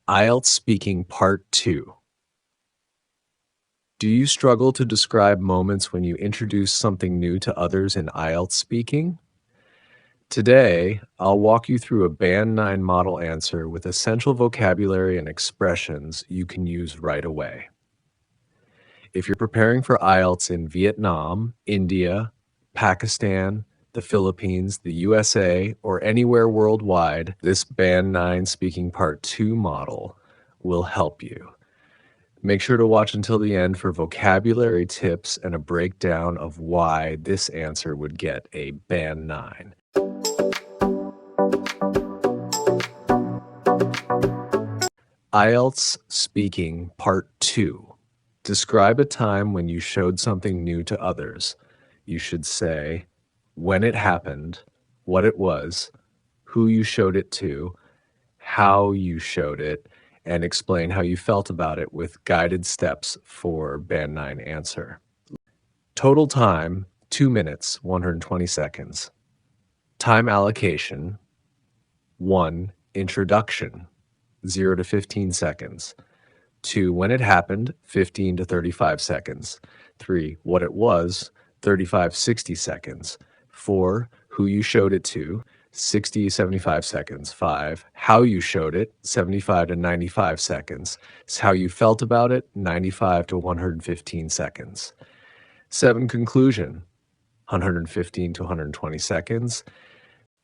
IELTS Speaking Part 2. Do you struggle to describe moments when you introduce something new to others in IELTS speaking? Today, I'll walk you through a Band 9 model answer with essential vocabulary and expressions you can use right away. If you're preparing for IELTS in Vietnam, India, Pakistan, the Philippines, the USA, or anywhere worldwide, this Band 9 Speaking Part 2 model will help you. Make sure to watch until the end for vocabulary tips and a breakdown of why this answer would get a Band 9. IELTS Speaking Part 2. Describe a time when you showed something new to others. You should say when it happened, what it was, who you showed it to, how you showed it, and explain how you felt about it with guided steps for Band 9 answer. Total time, 2 minutes, 120 seconds. Time allocation, 1. Introduction, 0 to 15 seconds. 2. When it happened, 15 to 35 seconds. 3. What it was, 35-60 seconds. 4. Who you showed it to, 60-75 seconds. 5. How you showed it, 75 to 95 seconds. How you felt about it, 95 to 115 seconds. 7. Conclusion, 115 to 120 seconds.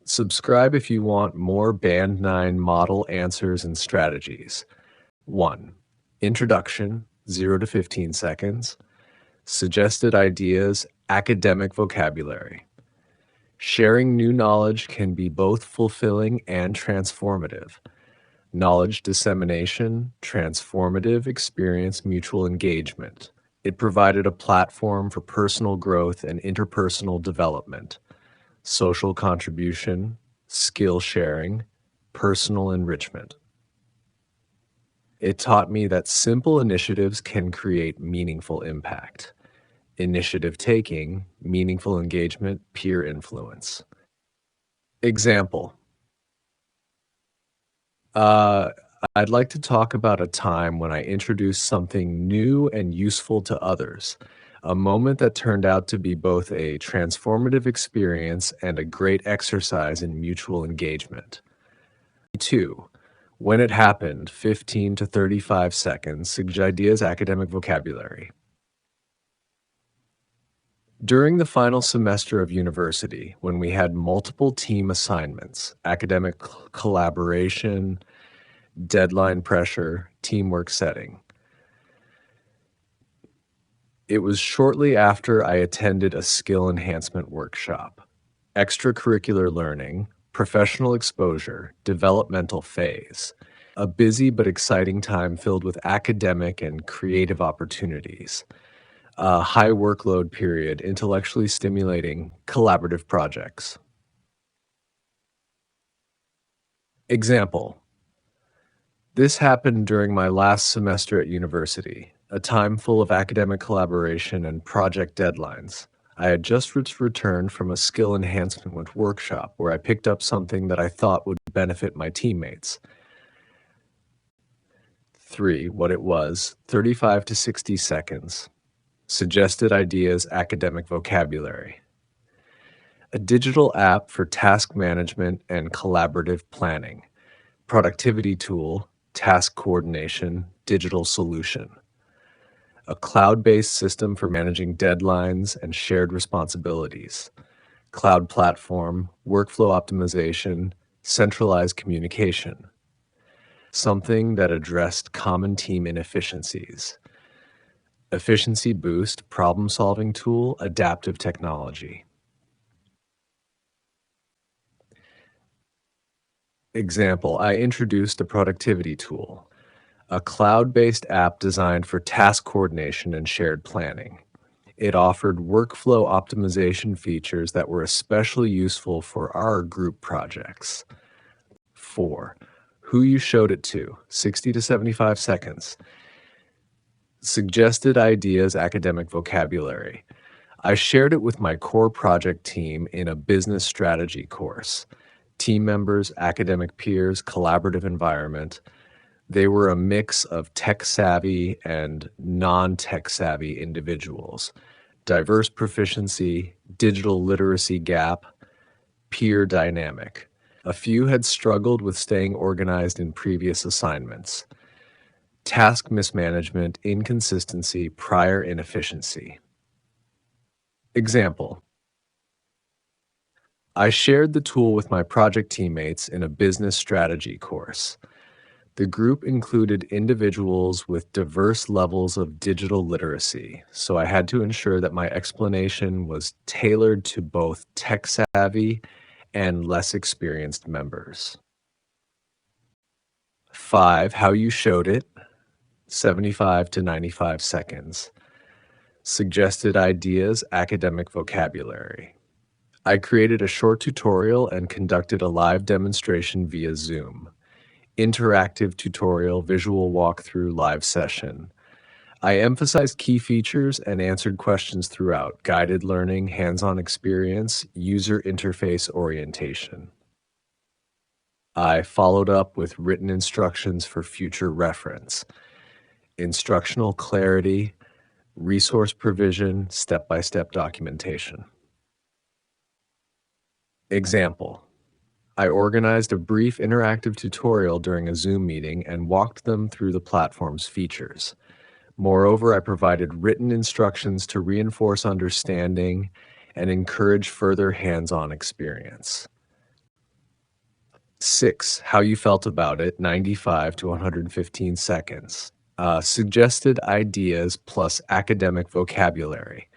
Subscribe if you want more Band 9 model answers and strategies. 1. Introduction, 0 to 15 seconds. Suggested ideas, academic vocabulary. Sharing new knowledge can be both fulfilling and transformative. Knowledge dissemination, transformative experience, mutual engagement. It provided a platform for personal growth and interpersonal development. Social contribution, skill sharing, personal enrichment. It taught me that simple initiatives can create meaningful impact. Initiative taking, meaningful engagement, peer influence. Example. I'd like to talk about a time when I introduced something new and useful to others, a moment that turned out to be both a transformative experience and a great exercise in mutual engagement. 2. When it happened, 15 to 35 seconds, suggest ideas, academic vocabulary. During the final semester of university, when we had multiple team assignments, academic collaboration, deadline pressure, teamwork setting, it was shortly after I attended a skill enhancement workshop. Extracurricular learning, professional exposure, developmental phase. A busy but exciting time filled with academic and creative opportunities. A high workload period, intellectually stimulating, collaborative projects. Example. This happened during my last semester at university, a time full of academic collaboration and project deadlines. I had just returned from a skill enhancement workshop where I picked up something that I thought would benefit my teammates. 3. What it was, 35 to 60 seconds. Suggested ideas, academic vocabulary. A digital app for task management and collaborative planning. Productivity tool, task coordination, digital solution. A cloud-based system for managing deadlines and shared responsibilities. Cloud platform, workflow optimization, centralized communication. Something that addressed common team inefficiencies. Efficiency boost, problem-solving tool, adaptive technology. Example, I introduced a productivity tool, a cloud-based app designed for task coordination and shared planning. It offered workflow optimization features that were especially useful for our group projects. 4. Who you showed it to, 60 to 75 seconds. Suggested ideas, academic vocabulary. I shared it with my core project team in a business strategy course. Team members, academic peers, collaborative environment. They were a mix of tech savvy and non tech savvy individuals, diverse proficiency, digital literacy gap, peer dynamic. A few had struggled with staying organized in previous assignments, task mismanagement, inconsistency, prior inefficiency. Example: I shared the tool with my project teammates in a business strategy course. The group included individuals with diverse levels of digital literacy, so I had to ensure that my explanation was tailored to both tech savvy and less experienced members. 5. How you showed it, 75 to 95 seconds. Suggested ideas, academic vocabulary. I created a short tutorial and conducted a live demonstration via Zoom. Interactive tutorial, visual walkthrough, live session. I emphasized key features and answered questions throughout: guided learning, hands-on experience, user interface orientation. I followed up with written instructions for future reference, instructional clarity, resource provision, step-by-step documentation. Example: I organized a brief interactive tutorial during a Zoom meeting and walked them through the platform's features. Moreover, I provided written instructions to reinforce understanding and encourage further hands-on experience. 6. How you felt about it, 95 to 115 seconds. Suggested ideas plus academic vocabulary.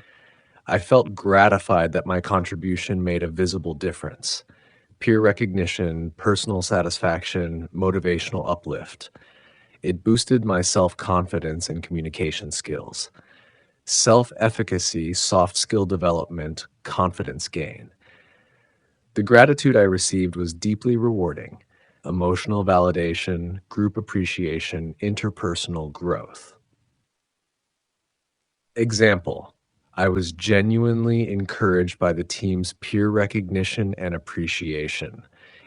I felt gratified that my contribution made a visible difference. Peer recognition, personal satisfaction, motivational uplift. It boosted my self-confidence and communication skills. Self-efficacy, soft skill development, confidence gain. The gratitude I received was deeply rewarding. Emotional validation, group appreciation, interpersonal growth. Example: I was genuinely encouraged by the team's peer recognition and appreciation.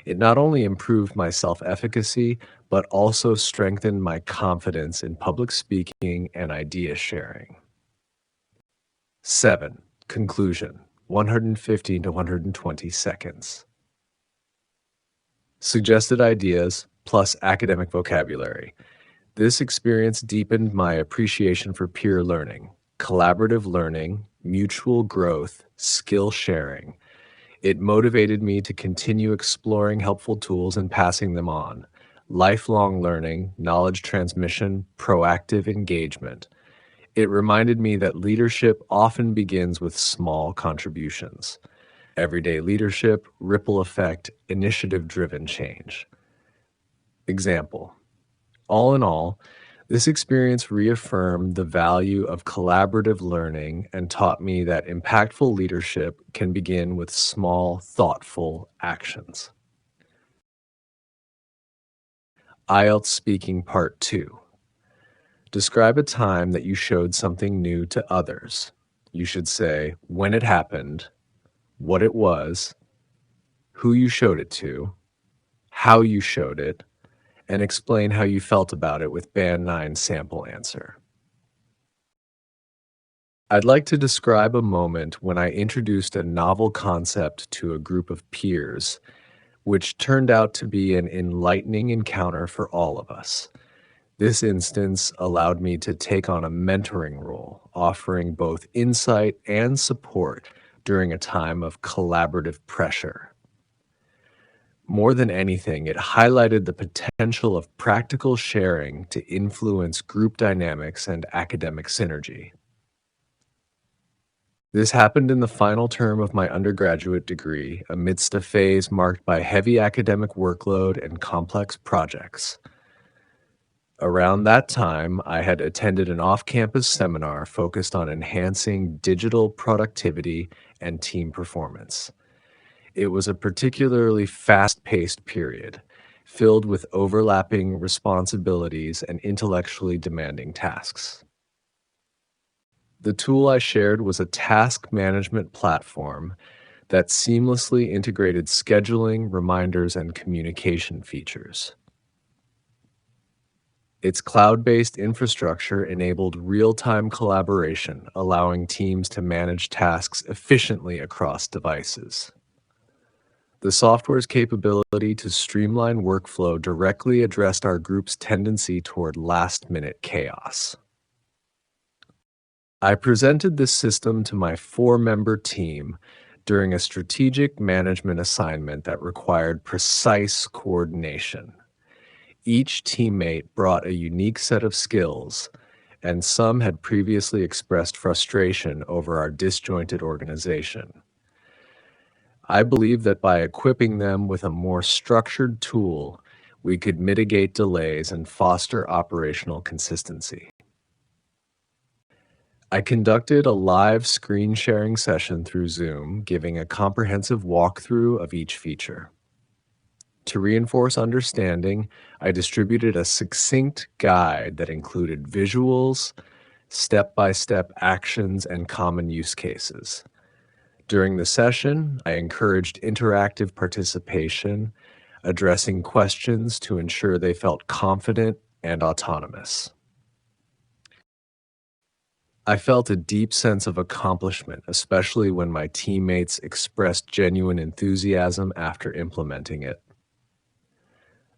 It not only improved my self efficacy, but also strengthened my confidence in public speaking and idea sharing. 7. Conclusion, 115 to 120 seconds. Suggested ideas plus academic vocabulary. This experience deepened my appreciation for peer learning, collaborative learning, mutual growth, skill sharing. It motivated me to continue exploring helpful tools and passing them on. Lifelong learning, knowledge transmission, proactive engagement. It reminded me that leadership often begins with small contributions. Everyday leadership, ripple effect, initiative driven change. Example: all in all, this experience reaffirmed the value of collaborative learning and taught me that impactful leadership can begin with small, thoughtful actions. IELTS Speaking Part 2. Describe a time that you showed something new to others. You should say when it happened, what it was, who you showed it to, how you showed it, and explain how you felt about it with Band 9 sample answer. I'd like to describe a moment when I introduced a novel concept to a group of peers, which turned out to be an enlightening encounter for all of us. This instance allowed me to take on a mentoring role, offering both insight and support during a time of collaborative pressure. More than anything, it highlighted the potential of practical sharing to influence group dynamics and academic synergy. This happened in the final term of my undergraduate degree, amidst a phase marked by heavy academic workload and complex projects. Around that time, I had attended an off-campus seminar focused on enhancing digital productivity and team performance. It was a particularly fast-paced period, filled with overlapping responsibilities and intellectually demanding tasks. The tool I shared was a task management platform that seamlessly integrated scheduling, reminders, and communication features. Its cloud-based infrastructure enabled real-time collaboration, allowing teams to manage tasks efficiently across devices. The software's capability to streamline workflow directly addressed our group's tendency toward last-minute chaos. I presented this system to my four-member team during a strategic management assignment that required precise coordination. Each teammate brought a unique set of skills, and some had previously expressed frustration over our disjointed organization. I believe that by equipping them with a more structured tool, we could mitigate delays and foster operational consistency. I conducted a live screen sharing session through Zoom, giving a comprehensive walkthrough of each feature. To reinforce understanding, I distributed a succinct guide that included visuals, step-by-step actions, and common use cases. During the session, I encouraged interactive participation, addressing questions to ensure they felt confident and autonomous. I felt a deep sense of accomplishment, especially when my teammates expressed genuine enthusiasm after implementing it.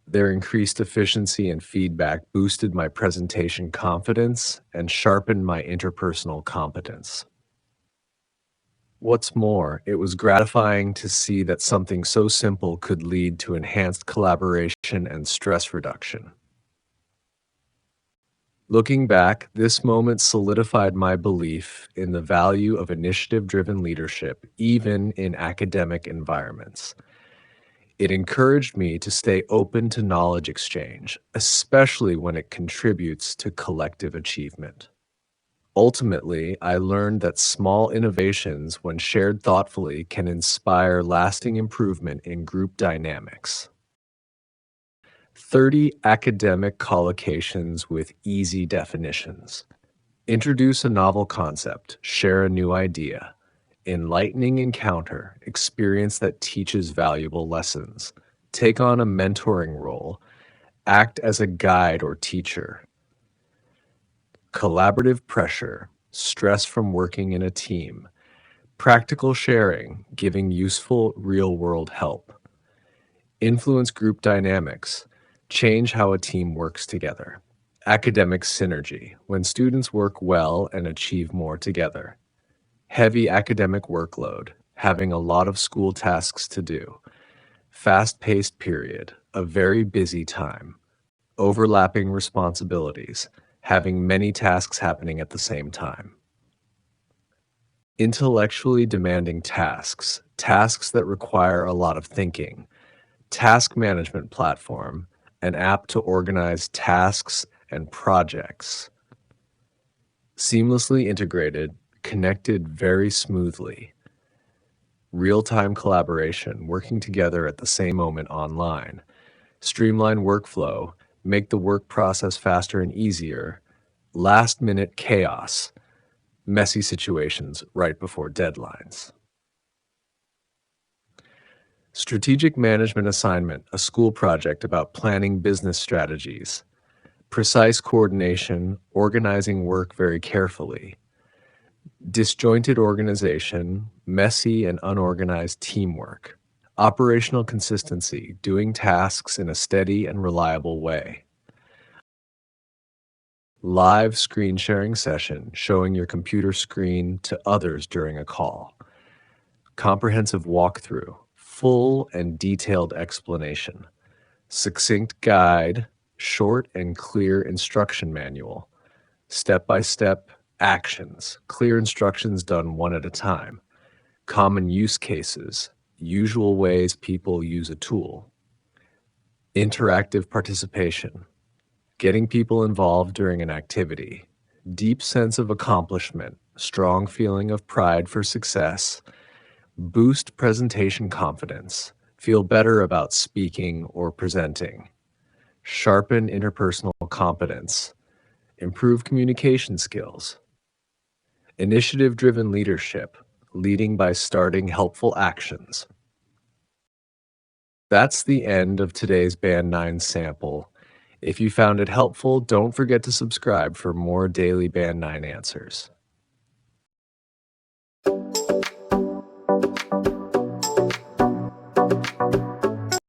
Their increased efficiency and feedback boosted my presentation confidence and sharpened my interpersonal competence. What's more, it was gratifying to see that something so simple could lead to enhanced collaboration and stress reduction. Looking back, this moment solidified my belief in the value of initiative-driven leadership, even in academic environments. It encouraged me to stay open to knowledge exchange, especially when it contributes to collective achievement. Ultimately, I learned that small innovations, when shared thoughtfully, can inspire lasting improvement in group dynamics. 30 academic collocations with easy definitions. Introduce a novel concept, share a new idea. Enlightening encounter, experience that teaches valuable lessons. Take on a mentoring role. Act as a guide or teacher. Collaborative pressure, stress from working in a team. Practical sharing, giving useful real-world help. Influence group dynamics, change how a team works together. Academic synergy, when students work well and achieve more together. Heavy academic workload, having a lot of school tasks to do. Fast-paced period, a very busy time. Overlapping responsibilities, having many tasks happening at the same time. Intellectually demanding tasks, tasks that require a lot of thinking. Task management platform, an app to organize tasks and projects. Seamlessly integrated, connected very smoothly. Real-time collaboration, working together at the same moment online. Streamline workflow, make the work process faster and easier. Last-minute chaos, messy situations right before deadlines. Strategic management assignment, a school project about planning business strategies. Precise coordination, organizing work very carefully. Disjointed organization, messy and unorganized teamwork. Operational consistency, doing tasks in a steady and reliable way. Live screen sharing session, showing your computer screen to others during a call. Comprehensive walkthrough, full and detailed explanation. Succinct guide, short and clear instruction manual. Step-by-step actions, clear instructions done one at a time. Common use cases, usual ways people use a tool. Interactive participation, getting people involved during an activity. Deep sense of accomplishment, strong feeling of pride for success. Boost presentation confidence, feel better about speaking or presenting. Sharpen interpersonal competence. Improve communication skills. Initiative-driven leadership, leading by starting helpful actions. That's the end of today's Band 9 sample. If you found it helpful, don't forget to subscribe for more daily Band 9 answers.